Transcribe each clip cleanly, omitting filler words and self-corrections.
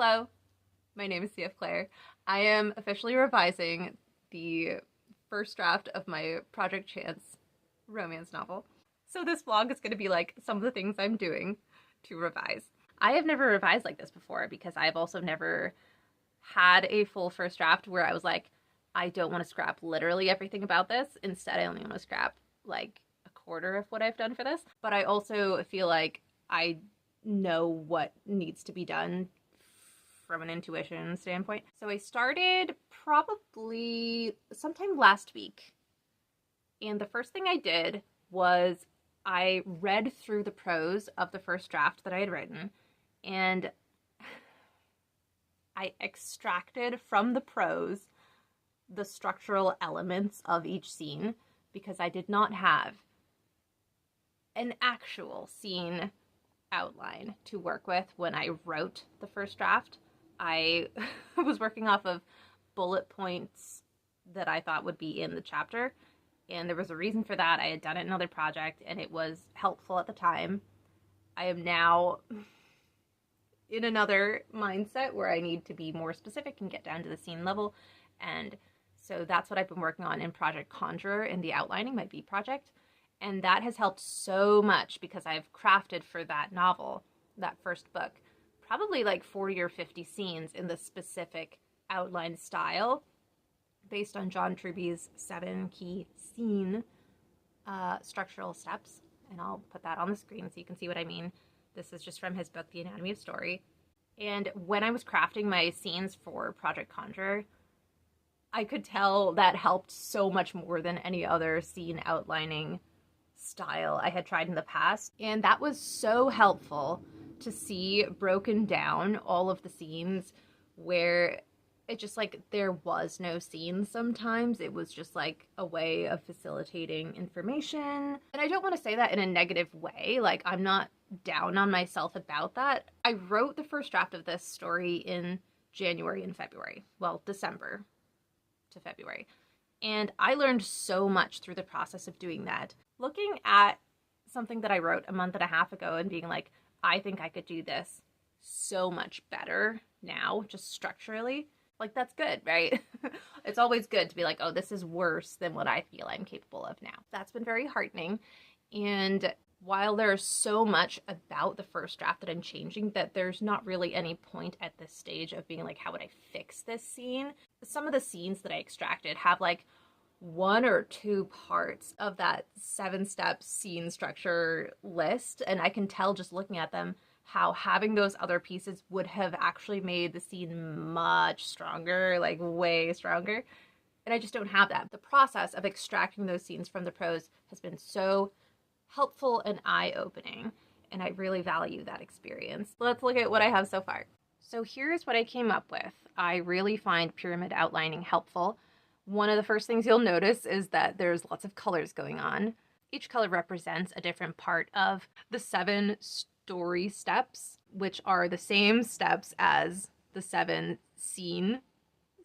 Hello, my name is CF Claire. I am officially revising the first draft of my Project Chance romance novel. So this vlog is going to be like some of the things I'm doing to revise. I have never revised like this before because I've also never had a full first draft where I was like, I don't want to scrap literally everything about this. Instead, I only want to scrap like a quarter of what I've done for this. But I also feel like I know what needs to be done from an intuition standpoint. So I started probably sometime last week. And the first thing I did was I read through the prose of the first draft that I had written, and I extracted from the prose the structural elements of each scene because I did not have an actual scene outline to work with when I wrote the first draft. I was working off of bullet points that I thought would be in the chapter, and there was a reason for that. I had done it in another project, and it was helpful at the time. I am now in another mindset where I need to be more specific and get down to the scene level, and so that's what I've been working on in Project Conjurer in the outlining, my B project, and that has helped so much because I've crafted for that novel, that first book, probably like 40 or 50 scenes in the specific outline style based on John Truby's 7 key scene structural steps. And I'll put that on the screen so you can see what I mean. This is just from his book, The Anatomy of Story. And when I was crafting my scenes for Project Conjurer, I could tell that helped so much more than any other scene outlining style I had tried in the past. And that was so helpful to see broken down all of the scenes where it just like there was no scene sometimes. It was just like a way of facilitating information. And I don't want to say that in a negative way. Like, I'm not down on myself about that. I wrote the first draft of this story in January and February. Well, December to February. And I learned so much through the process of doing that. Looking at something that I wrote a month and a half ago and being like, I think I could do this so much better now, just structurally. Like, that's good, right? It's always good to be like, oh, this is worse than what I feel I'm capable of now. That's been very heartening. And while there's so much about the first draft that I'm changing, that there's not really any point at this stage of being like, how would I fix this scene? Some of the scenes that I extracted have like 1 or 2 parts of that 7-step scene structure list, and I can tell just looking at them how having those other pieces would have actually made the scene much stronger, like way stronger, and I just don't have that. The process of extracting those scenes from the prose has been so helpful and eye-opening, and I really value that experience. Let's look at what I have so far. So here's what I came up with. I really find pyramid outlining helpful. One of the first things you'll notice is that there's lots of colors going on. Each color represents a different part of the 7 story steps, which are the same steps as the 7 scene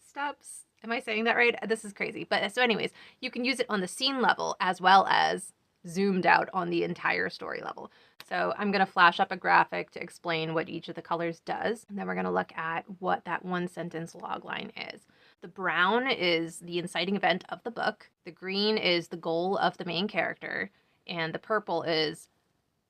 steps. Am I saying that right? This is crazy. But so anyways, you can use it on the scene level as well as zoomed out on the entire story level. So I'm going to flash up a graphic to explain what each of the colors does. And then we're going to look at what that 1 sentence logline is. The brown is the inciting event of the book. The green is the goal of the main character. And the purple is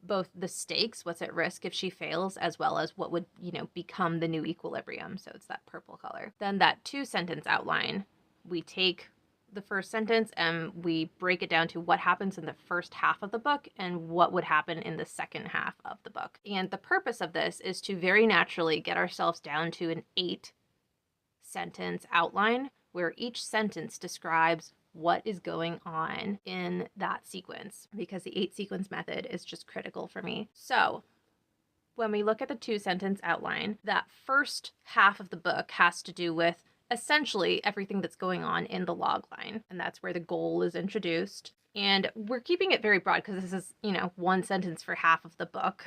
both the stakes, what's at risk if she fails, as well as what would, become the new equilibrium. So it's that purple color. Then that 2-sentence outline, we take the first sentence and we break it down to what happens in the first half of the book and what would happen in the second half of the book. And the purpose of this is to very naturally get ourselves down to an 8-sentence outline where each sentence describes what is going on in that sequence, because the 8-sequence method is just critical for me. So when we look at the 2-sentence outline, that first half of the book has to do with essentially everything that's going on in the log line, and that's where the goal is introduced. And we're keeping it very broad because this is, 1 sentence for half of the book.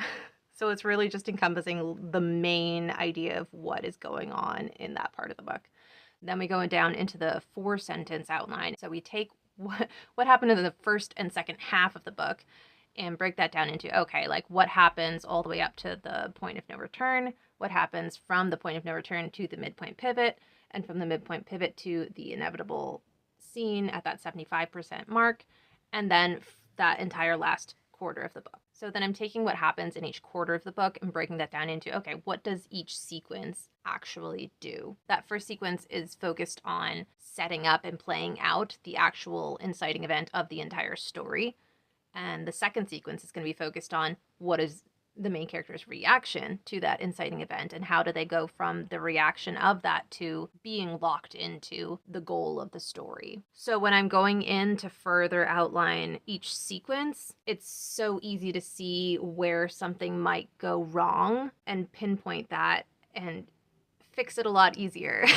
So it's really just encompassing the main idea of what is going on in that part of the book. Then we go down into the 4-sentence outline. So we take what happened in the first and second half of the book and break that down into, okay, like what happens all the way up to the point of no return, what happens from the point of no return to the midpoint pivot, and from the midpoint pivot to the inevitable scene at that 75% mark, and then that entire last quarter of the book. So then I'm taking what happens in each quarter of the book and breaking that down into, okay, what does each sequence actually do? That first sequence is focused on setting up and playing out the actual inciting event of the entire story. And the second sequence is going to be focused on what is the main character's reaction to that inciting event, and how do they go from the reaction of that to being locked into the goal of the story. So when I'm going in to further outline each sequence, it's so easy to see where something might go wrong and pinpoint that and fix it a lot easier.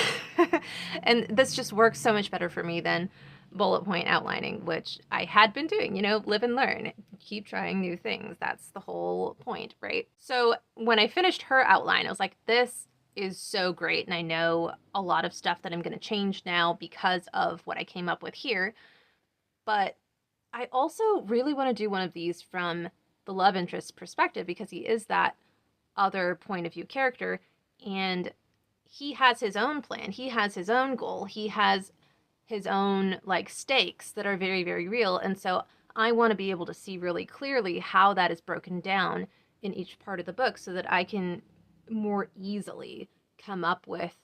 And this just works so much better for me than bullet point outlining, which I had been doing, live and learn, keep trying new things. That's the whole point, right? So when I finished her outline, I was like, this is so great. And I know a lot of stuff that I'm going to change now because of what I came up with here. But I also really want to do one of these from the love interest perspective, because he is that other point of view character, and he has his own plan. He has his own goal. He has his own stakes that are very, very real. And so I want to be able to see really clearly how that is broken down in each part of the book, so that I can more easily come up with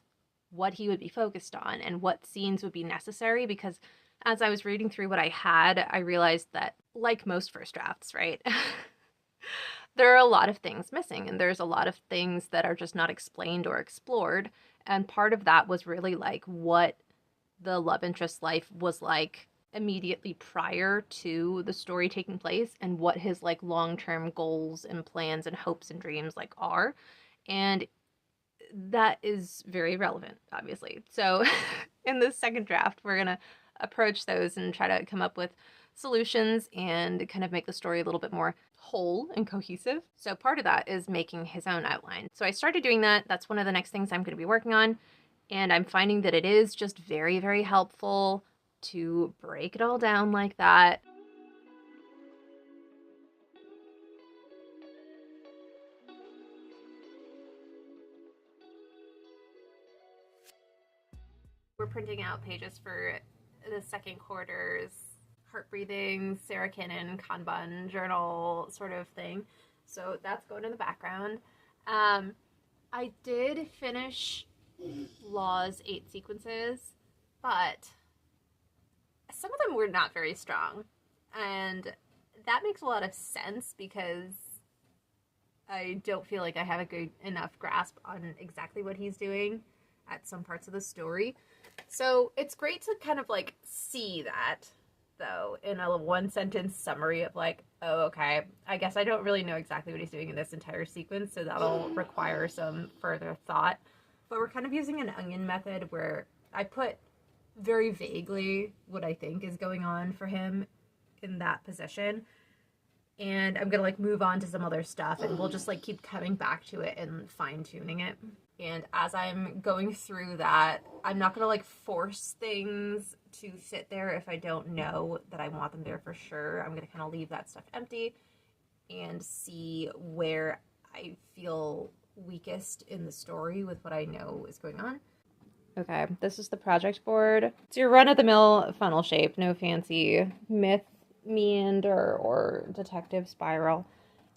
what he would be focused on and what scenes would be necessary. Because as I was reading through what I had, I realized that, like most first drafts, right? There are a lot of things missing, and there's a lot of things that are just not explained or explored. And part of that was really what the love interest life was like immediately prior to the story taking place, and what his long-term goals and plans and hopes and dreams are. And that is very relevant, obviously. So in this second draft, we're going to approach those and try to come up with solutions and kind of make the story a little bit more whole and cohesive. So part of that is making his own outline. So I started doing that. That's one of the next things I'm going to be working on. And I'm finding that it is just very, very helpful to break it all down like that. We're printing out pages for the second quarter's heart breathing, Sarah Cannon, Kanban journal sort of thing. So that's going in the background. I did finish Law's 8 sequences, but some of them were not very strong. And that makes a lot of sense, because I don't feel like I have a good enough grasp on exactly what he's doing at some parts of the story. So it's great to kind of see that, though, in a one sentence summary of oh, okay, I guess I don't really know exactly what he's doing in this entire sequence, so that'll require some further thought. But we're kind of using an onion method, where I put very vaguely what I think is going on for him in that position, and I'm gonna move on to some other stuff, and we'll just keep coming back to it and fine-tuning it. And as I'm going through that, I'm not gonna force things to sit there if I don't know that I want them there for sure. I'm gonna kind of leave that stuff empty and see where I feel weakest in the story with what I know is going on. Okay, this is the project board. It's your run-of-the-mill funnel shape, no fancy myth, meander, or detective spiral.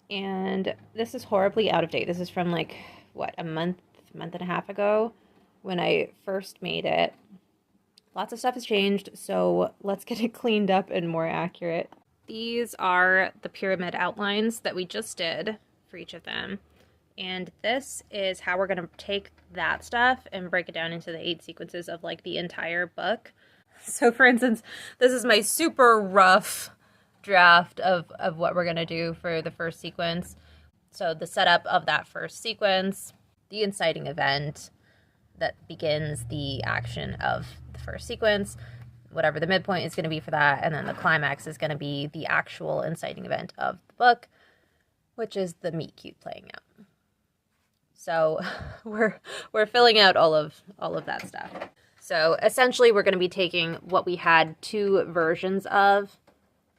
And this is horribly out of date. This is from a month and a half ago when I first made it. Lots of stuff has changed, so let's get it cleaned up and more accurate. These are the pyramid outlines that we just did for each of them. And this is how we're going to take that stuff and break it down into the 8 sequences of the entire book. So for instance, this is my super rough draft of what we're going to do for the first sequence. So the setup of that first sequence, the inciting event that begins the action of the first sequence, whatever the midpoint is going to be for that, and then the climax is going to be the actual inciting event of the book, which is the meet cute playing out. So we're filling out all of that stuff. So essentially we're going to be taking what we had 2 versions of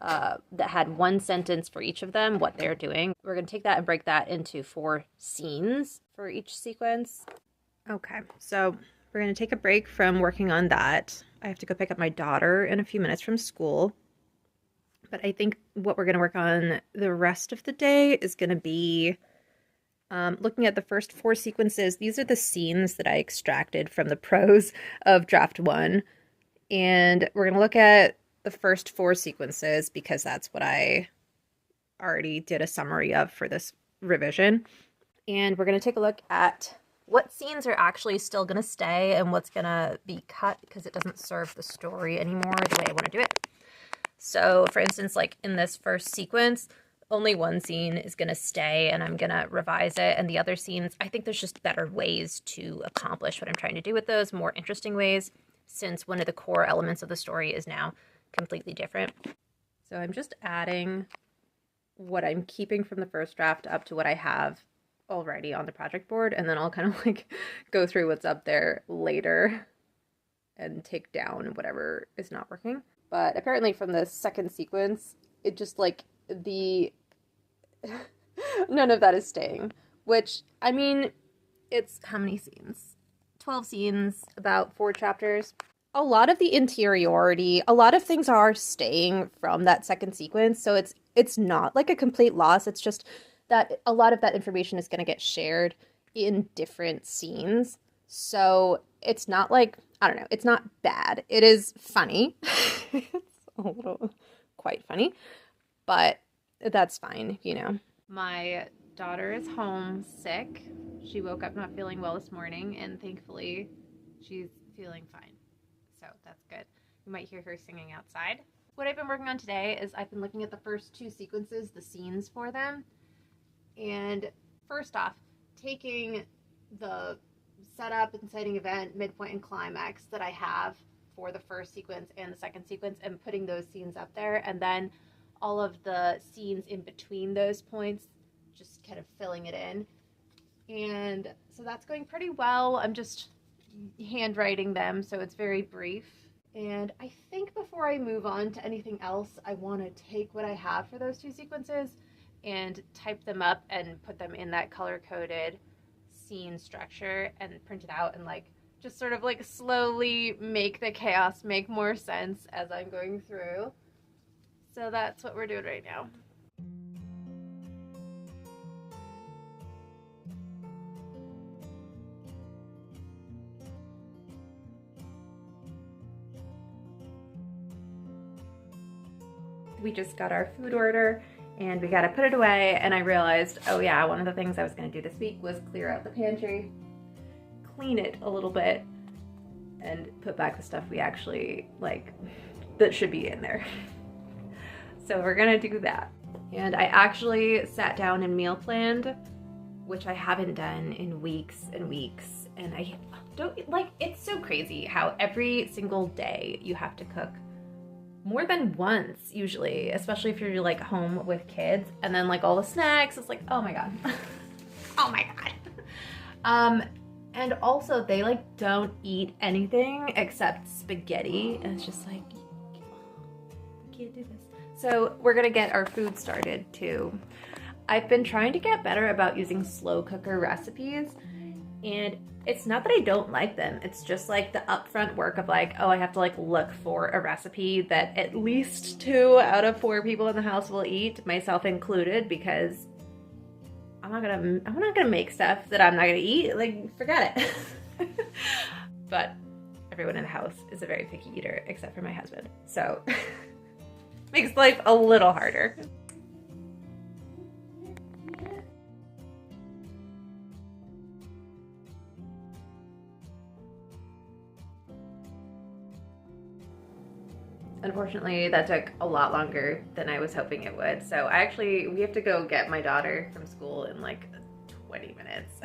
that had one sentence for each of them, what they're doing. We're going to take that and break that into 4 scenes for each sequence. Okay, so we're going to take a break from working on that. I have to go pick up my daughter in a few minutes from school. But I think what we're going to work on the rest of the day is going to be looking at the first 4 sequences. These are the scenes that I extracted from the prose of draft 1. And we're going to look at the first 4 sequences because that's what I already did a summary of for this revision. And we're going to take a look at what scenes are actually still going to stay and what's going to be cut because it doesn't serve the story anymore the way I want to do it. So, for instance, like in this first sequence, only one scene is going to stay and I'm going to revise it. And the other scenes, I think there's just better ways to accomplish what I'm trying to do with those, more interesting ways, since one of the core elements of the story is now completely different. So I'm just adding what I'm keeping from the first draft up to what I have already on the project board, and then I'll kind of like go through what's up there later and take down whatever is not working. But apparently from the second sequence, it just like none of that is staying, which, I mean, it's how many scenes? 12 scenes, about 4 chapters. A lot of the interiority, a lot of things are staying from that second sequence, so it's not like a complete loss. It's just that a lot of that information is going to get shared in different scenes. So it's not like, I don't know, it's not bad. It is funny. It's a little quite funny, but that's fine, you know. My daughter is home sick. She woke up not feeling well this morning, and thankfully she's feeling fine. So that's good. You might hear her singing outside. What I've been working on today is I've been looking at the first 2 sequences, the scenes for them. And first off, taking the setup, inciting event, midpoint, and climax that I have for the first sequence and the second sequence and putting those scenes up there, and then all of the scenes in between those points, just kind of filling it in. And so that's going pretty well. I'm just handwriting them, so it's very brief. And I think before I move on to anything else, I want to take what I have for those 2 sequences and type them up and put them in that color-coded scene structure and print it out and like just sort of like slowly make the chaos make more sense as I'm going through. So that's what we're doing right now. We just got our food order and we gotta put it away, and I realized, oh yeah, one of the things I was gonna do this week was clear out the pantry, clean it a little bit, and put back the stuff we actually like that should be in there. So we're gonna do that. And I actually sat down and meal planned, which I haven't done in weeks and weeks. And I don't like, it's so crazy how every single day you have to cook more than once usually, especially if you're like home with kids, and then like all the snacks, it's like, oh my God. Oh my God. And also they like don't eat anything except spaghetti, and it's just like, I can't do this. So we're gonna get our food started too. I've been trying to get better about using slow cooker recipes, and it's not that I don't like them, it's just like the upfront work of like, oh, I have to like look for a recipe that at least 2 out of 4 people in the house will eat, myself included, because I'm not gonna make stuff that I'm not gonna eat, like forget it. But everyone in the house is a very picky eater except for my husband, so makes life a little harder. Unfortunately, that took a lot longer than I was hoping it would. So we have to go get my daughter from school in like 20 minutes.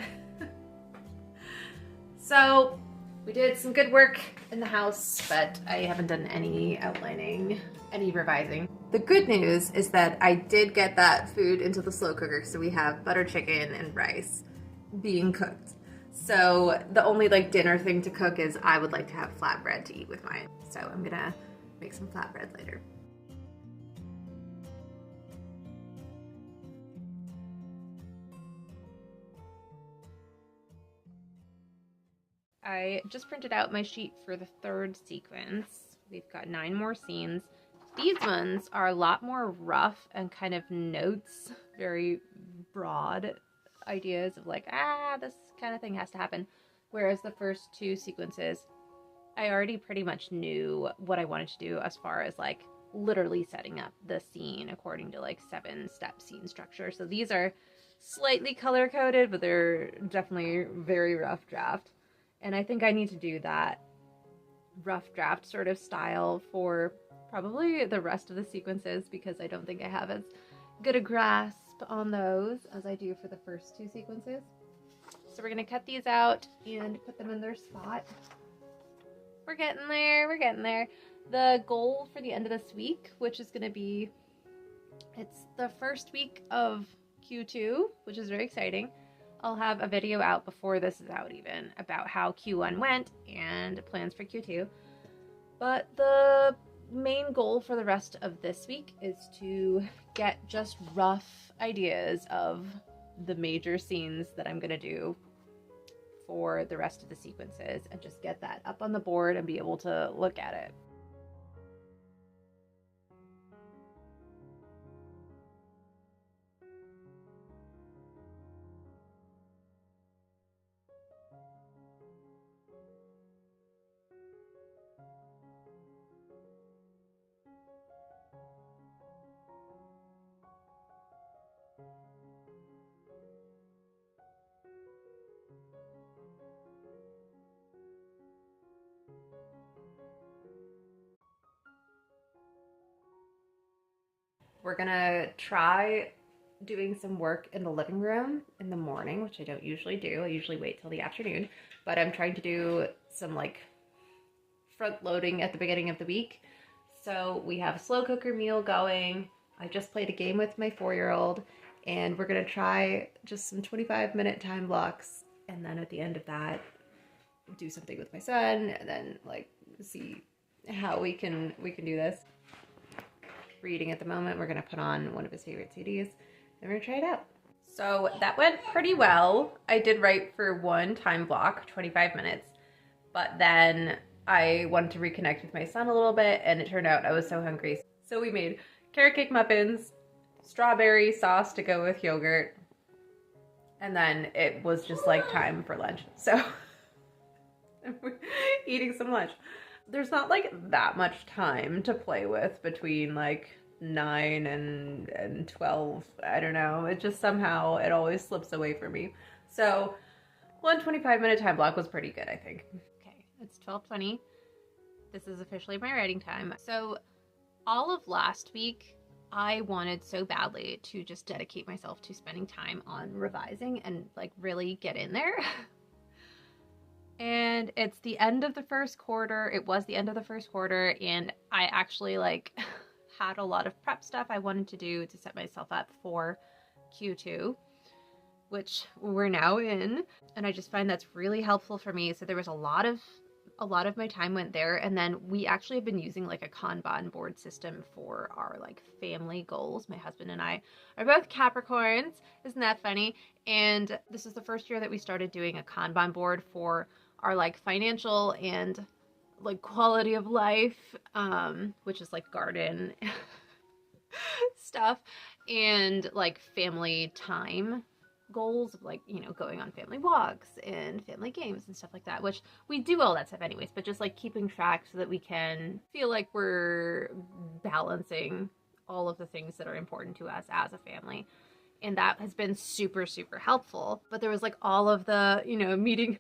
So we did some good work in the house, but I haven't done any outlining, any revising. The good news is that I did get that food into the slow cooker. So we have butter chicken and rice being cooked. So the only like dinner thing to cook is I would like to have flatbread to eat with mine. So I'm gonna make some flatbread later. I just printed out my sheet for the third sequence. We've got 9 more scenes. These ones are a lot more rough and kind of notes, very broad ideas of like, this kind of thing has to happen. Whereas the first 2 sequences, I already pretty much knew what I wanted to do as far as like literally setting up the scene according to like 7-step scene structure. So these are slightly color coded, but they're definitely very rough draft. And I think I need to do that rough draft sort of style for probably the rest of the sequences, because I don't think I have as good a grasp on those as I do for the first 2 sequences. So we're going to cut these out and put them in their spot. We're getting there, we're getting there. The goal for the end of this week, which is going to be, it's the first week of Q2, which is very exciting. I'll have a video out before this is out even about how Q1 went and plans for Q2. But the main goal for the rest of this week is to get just rough ideas of the major scenes that I'm going to do for the rest of the sequences and just get that up on the board and be able to look at it. We're gonna try doing some work in the living room in the morning, which I don't usually do. I usually wait till the afternoon, but I'm trying to do some like front loading at the beginning of the week. So we have a slow cooker meal going. I just played a game with my 4-year-old, and we're gonna try just some 25-minute time blocks, and then at the end of that do something with my son, and then like see how we can do this. Reading at the moment. We're gonna put on one of his favorite CDs and we're gonna try it out. So that went pretty well. I did write for 1 time block, 25 minutes, but then I wanted to reconnect with my son a little bit, and it turned out I was so hungry. So we made carrot cake muffins, strawberry sauce to go with yogurt, and then it was just like time for lunch. So we're eating some lunch. There's not like that much time to play with between like 9 and 12. I don't know. It just somehow, it always slips away from me. So 1 25-minute time block was pretty good, I think. Okay, it's 12:20. This is officially my writing time. So all of last week, I wanted so badly to just dedicate myself to spending time on revising and like really get in there. And it's the end of the first quarter. It was the end of the first quarter, and I actually like had a lot of prep stuff I wanted to do to set myself up for Q2, which we're now in. And I just find that's really helpful for me. So there was a lot of my time went there. And then we actually have been using like a Kanban board system for our like family goals. My husband and I are both Capricorns. Isn't that funny? And this is the first year that we started doing a Kanban board for our like financial and like quality of life, which is like garden stuff, and like family time goals of like, you know, going on family walks and family games and stuff like that, which we do all that stuff anyways, but just like keeping track so that we can feel like we're balancing all of the things that are important to us as a family. And that has been super, super helpful. But there was like all of the, you know, meeting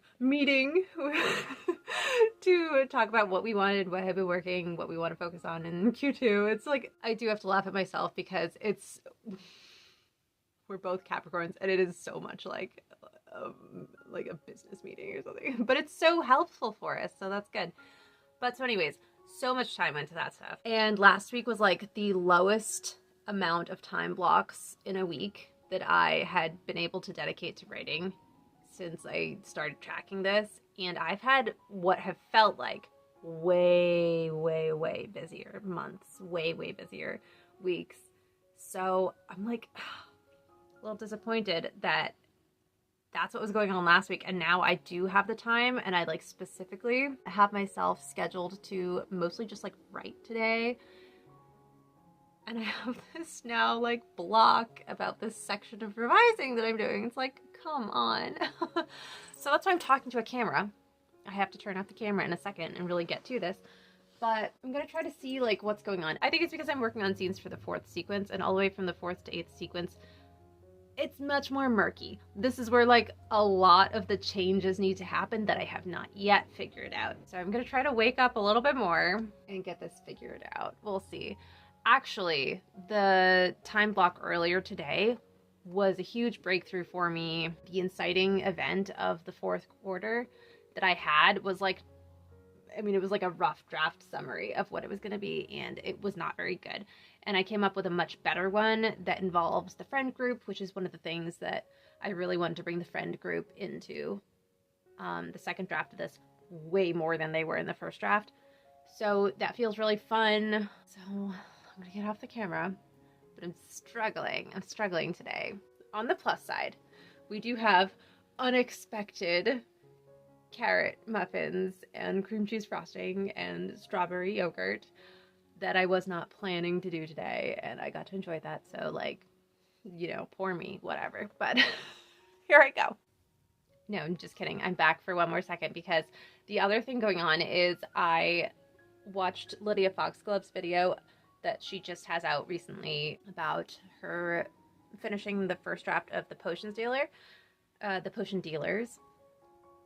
to talk about what we wanted, what had been working, what we want to focus on in Q2. It's like, I do have to laugh at myself because we're both Capricorns, and it is so much like a business meeting or something. But it's so helpful for us, so that's good. But so anyways, so much time went to that stuff. And last week was like the lowest amount of time blocks in a week that I had been able to dedicate to writing since I started tracking this. And I've had what have felt like way, way, way busier months, way, way busier weeks. So I'm like a little disappointed that that's what was going on last week, and now I do have the time, and I like specifically have myself scheduled to mostly just like write today. And I have this now like block about this section of revising that I'm doing. It's like, come on. So that's why I'm talking to a camera. I have to turn off the camera in a second and really get to this. But I'm gonna try to see like what's going on. I think it's because I'm working on scenes for the 4th sequence, and all the way from the 4th to 8th sequence, it's much more murky. This is where like a lot of the changes need to happen that I have not yet figured out. So I'm gonna try to wake up a little bit more and get this figured out. We'll see. Actually, the time block earlier today was a huge breakthrough for me. The inciting event of the 4th quarter that I had was like, I mean, it was like a rough draft summary of what it was going to be, and it was not very good. And I came up with a much better one that involves the friend group, which is one of the things that I really wanted to bring the friend group into the second draft of this way more than they were in the first draft. So that feels really fun. So I'm going to get off the camera, but I'm struggling today. On the plus side, we do have unexpected carrot muffins and cream cheese frosting and strawberry yogurt that I was not planning to do today, and I got to enjoy that. So like, you know, poor me, whatever. But here I go. No, I'm just kidding. I'm back for one more second because the other thing going on is I watched Lydia Foxglove's video that she just has out recently about her finishing the first draft of the Potion Dealers,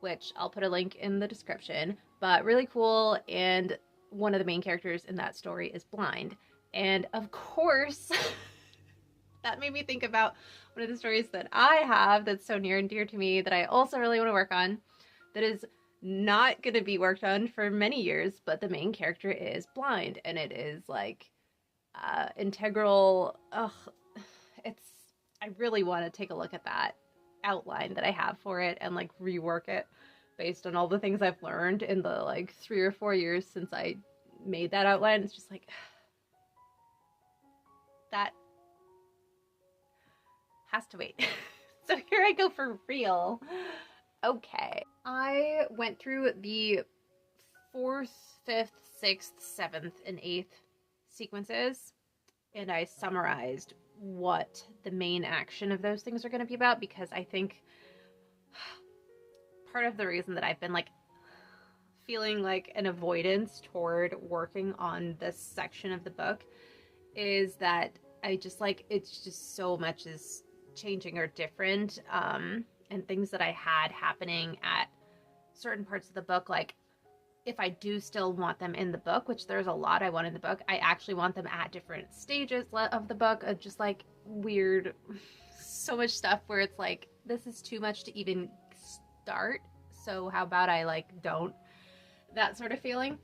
which I'll put a link in the description, but really cool. And one of the main characters in that story is blind. And of course, that made me think about one of the stories that I have that's so near and dear to me that I also really want to work on, that is not going to be worked on for many years, but the main character is blind, and it is like integral. I really want to take a look at that outline that I have for it and like rework it based on all the things I've learned in the like 3 or 4 years since I made that outline. It's just like, that has to wait. So here I go for real. Okay. I went through the 4th, 5th, 6th, 7th, and 8th sequences, and I summarized what the main action of those things are going to be about, because I think part of the reason that I've been like feeling like an avoidance toward working on this section of the book is that I just like, it's just so much is changing or different, and things that I had happening at certain parts of the book, like if I do still want them in the book, which there's a lot I want in the book, I actually want them at different stages of the book, of just like weird, so much stuff where it's like, this is too much to even start, so how about I like don't, that sort of feeling.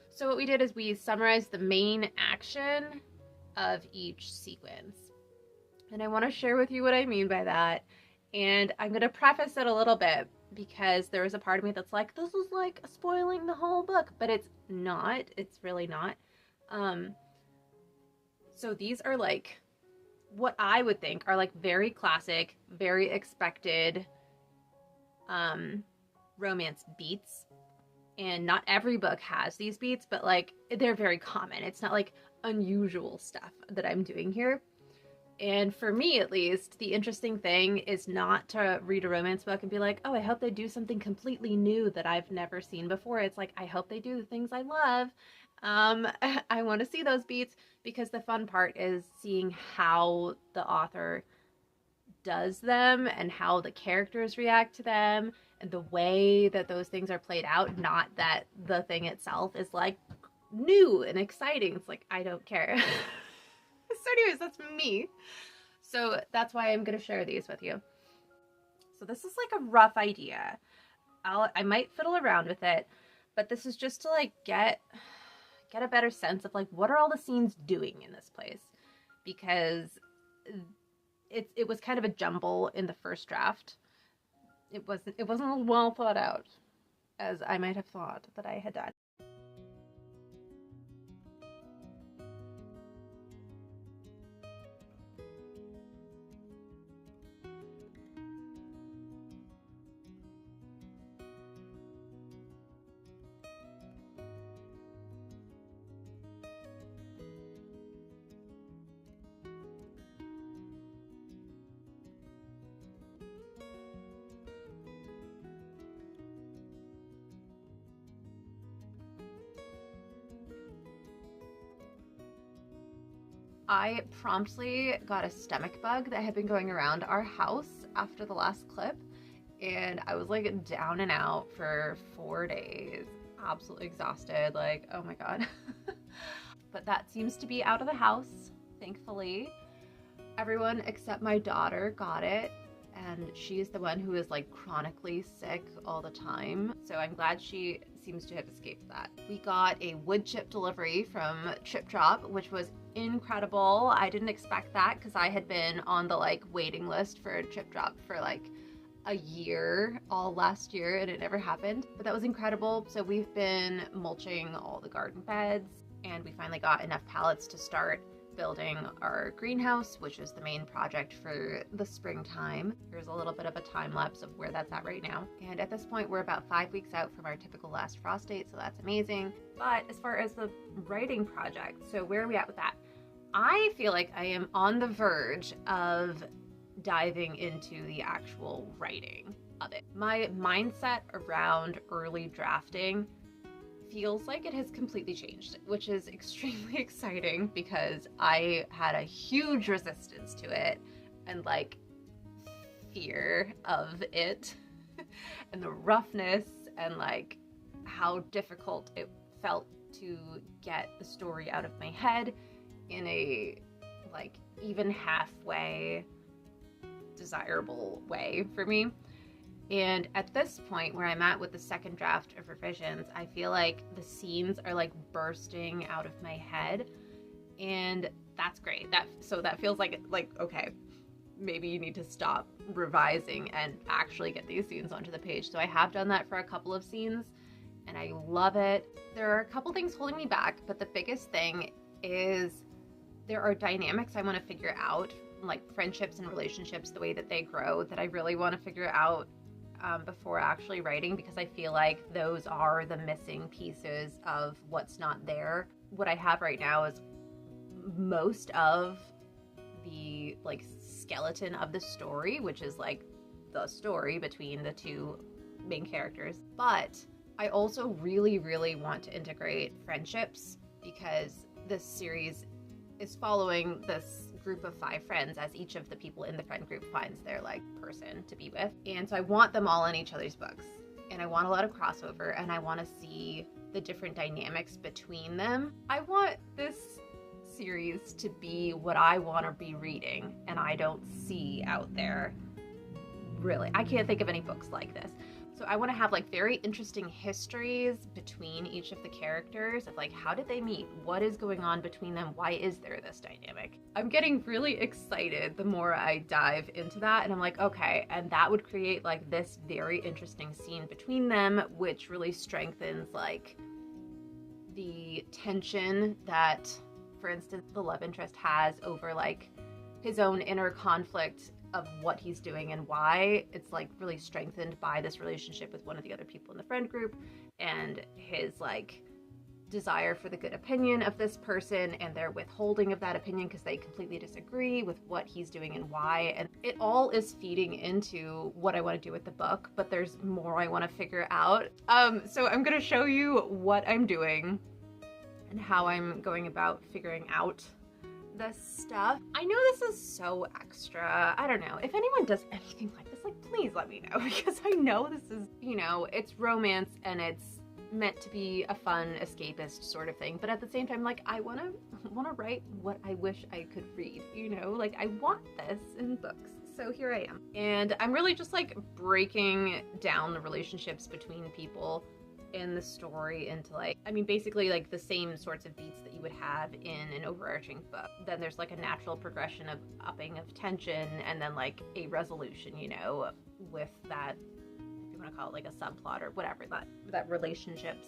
So what we did is we summarized the main action of each sequence, and I want to share with you what I mean by that. And I'm going to preface it a little bit, because there was a part of me that's like, this is like spoiling the whole book, but it's not. It's really not. So these are like what I would think are like very classic, very expected romance beats. And not every book has these beats, but like they're very common. It's not like unusual stuff that I'm doing here. And for me, at least, the interesting thing is not to read a romance book and be like, oh, I hope they do something completely new that I've never seen before. It's like, I hope they do the things I love. I want to see those beats, because the fun part is seeing how the author does them and how the characters react to them and the way that those things are played out. Not that the thing itself is like new and exciting. It's like, I don't care. So anyways, that's me. So that's why I'm going to share these with you. So this is like a rough idea. I might fiddle around with it, but this is just to like get a better sense of like, what are all the scenes doing in this place? Because it was kind of a jumble in the first draft. It wasn't as well thought out as I might have thought that I had done. I promptly got a stomach bug that had been going around our house after the last clip, and I was like down and out for 4 days, absolutely exhausted, like, oh my god. But that seems to be out of the house, thankfully. Everyone except my daughter got it, and she's the one who is like chronically sick all the time. So I'm glad she seems to have escaped that. We got a wood chip delivery from Chip Drop, which was incredible. I didn't expect that because I had been on the like waiting list for Chip Drop for like a year, all last year, and it never happened. But that was incredible. So we've been mulching all the garden beds, and we finally got enough pallets to start building our greenhouse, which is the main project for the springtime. Here's a little bit of a time lapse of where that's at right now. And at this point, we're about 5 weeks out from our typical last frost date, so that's amazing. But as far as the writing project, so where are we at with that? I feel like I am on the verge of diving into the actual writing of it. My mindset around early drafting feels like it has completely changed, which is extremely exciting because I had a huge resistance to it and like fear of it and the roughness and like how difficult it felt to get the story out of my head in a like even halfway desirable way for me. And at this point where I'm at with the second draft of revisions, I feel like the scenes are like bursting out of my head, and that's great. So that feels like okay, maybe you need to stop revising and actually get these scenes onto the page. So I have done that for a couple of scenes and I love it. There are a couple things holding me back, but the biggest thing is there are dynamics I want to figure out, like friendships and relationships, the way that they grow, that I really want to figure out before actually writing, because I feel like those are the missing pieces of what's not there. What I have right now is most of the like skeleton of the story, which is like the story between the two main characters. But I also really, really want to integrate friendships, because this series is following this group of 5 friends as each of the people in the friend group finds their like person to be with. And so I want them all in each other's books, and I want a lot of crossover, and I want to see the different dynamics between them. I want this series to be what I want to be reading, and I don't see out there really. I can't think of any books like this. So I want to have like very interesting histories between each of the characters of like, how did they meet? What is going on between them? Why is there this dynamic? I'm getting really excited the more I dive into that, and I'm like, okay, and that would create like this very interesting scene between them, which really strengthens like the tension that, for instance, the love interest has over like his own inner conflict of what he's doing and why. It's like really strengthened by this relationship with one of the other people in the friend group, and his like desire for the good opinion of this person and their withholding of that opinion because they completely disagree with what he's doing and why. And it all is feeding into what I want to do with the book, but there's more I want to figure out. So I'm going to show you what I'm doing and how I'm going about figuring out this stuff. I know this is so extra. I don't know. If anyone does anything like this, like, please let me know, because I know this is, you know, it's romance and it's meant to be a fun escapist sort of thing, but at the same time, like, I want to write what I wish I could read, you know, like I want this in books. So here I am, and I'm really just like breaking down the relationships between people in the story into like, I mean, basically like the same sorts of beats that you would have in an overarching book. Then there's like a natural progression of upping of tension, and then like a resolution, you know, with that, if you want to call it like a subplot or whatever, that relationship's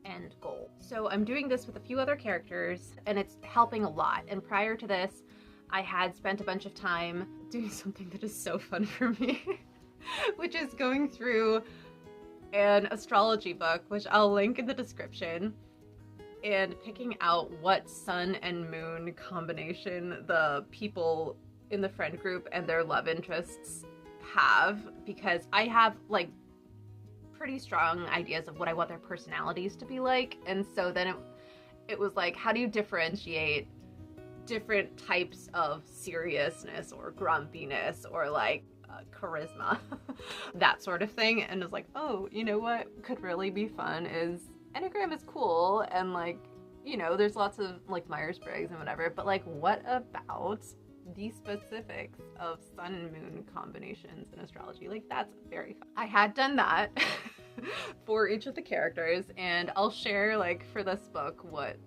end goal. So I'm doing this with a few other characters, and it's helping a lot. And prior to this, I had spent a bunch of time doing something that is so fun for me, which is going through an astrology book, which I'll link in the description, and picking out what sun and moon combination the people in the friend group and their love interests have, because I have like pretty strong ideas of what I want their personalities to be like. And so then it was like, how do you differentiate different types of seriousness or grumpiness or like charisma, that sort of thing. And it's like, oh, you know what could really be fun is Enneagram is cool, and like, you know, there's lots of like Myers-Briggs and whatever, but like, what about the specifics of sun and moon combinations in astrology? Like, that's very fun. I had done that for each of the characters, and I'll share like for this book what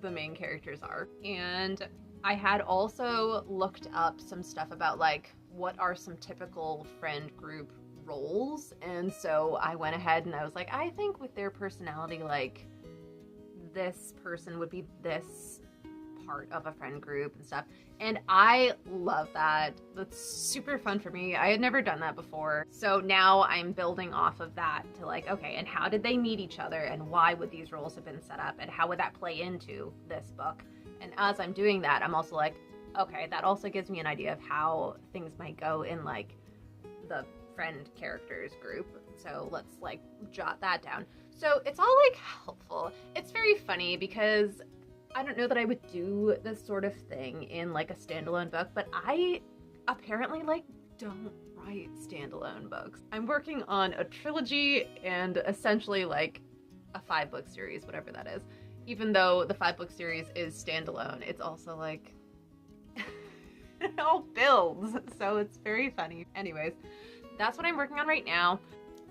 the main characters are. And I had also looked up some stuff about like what are some typical friend group roles, and so I went ahead and I was like, I think with their personality, like this person would be this part of a friend group and stuff. And I love that. That's super fun for me. I had never done that before. So now I'm building off of that to like, okay, and how did they meet each other, and why would these roles have been set up, and how would that play into this book? And as I'm doing that, I'm also like, okay, that also gives me an idea of how things might go in like the friend characters group. So let's like jot that down. So it's all like helpful. It's very funny because I don't know that I would do this sort of thing in like a standalone book, but I apparently like don't write standalone books. I'm working on a trilogy and essentially like a 5-book series, whatever that is. Even though the 5-book series is standalone, it's also like it all builds, so it's very funny. Anyways, that's what I'm working on right now.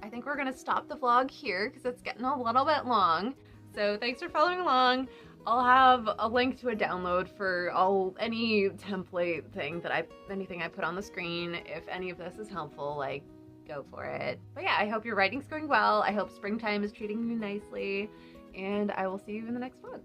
I think we're gonna stop the vlog here because it's getting a little bit long. So thanks for following along. I'll have a link to a download for any template thing that anything I put on the screen. If any of this is helpful, like, go for it. But yeah, I hope your writing's going well. I hope springtime is treating you nicely, and I will see you in the next vlog.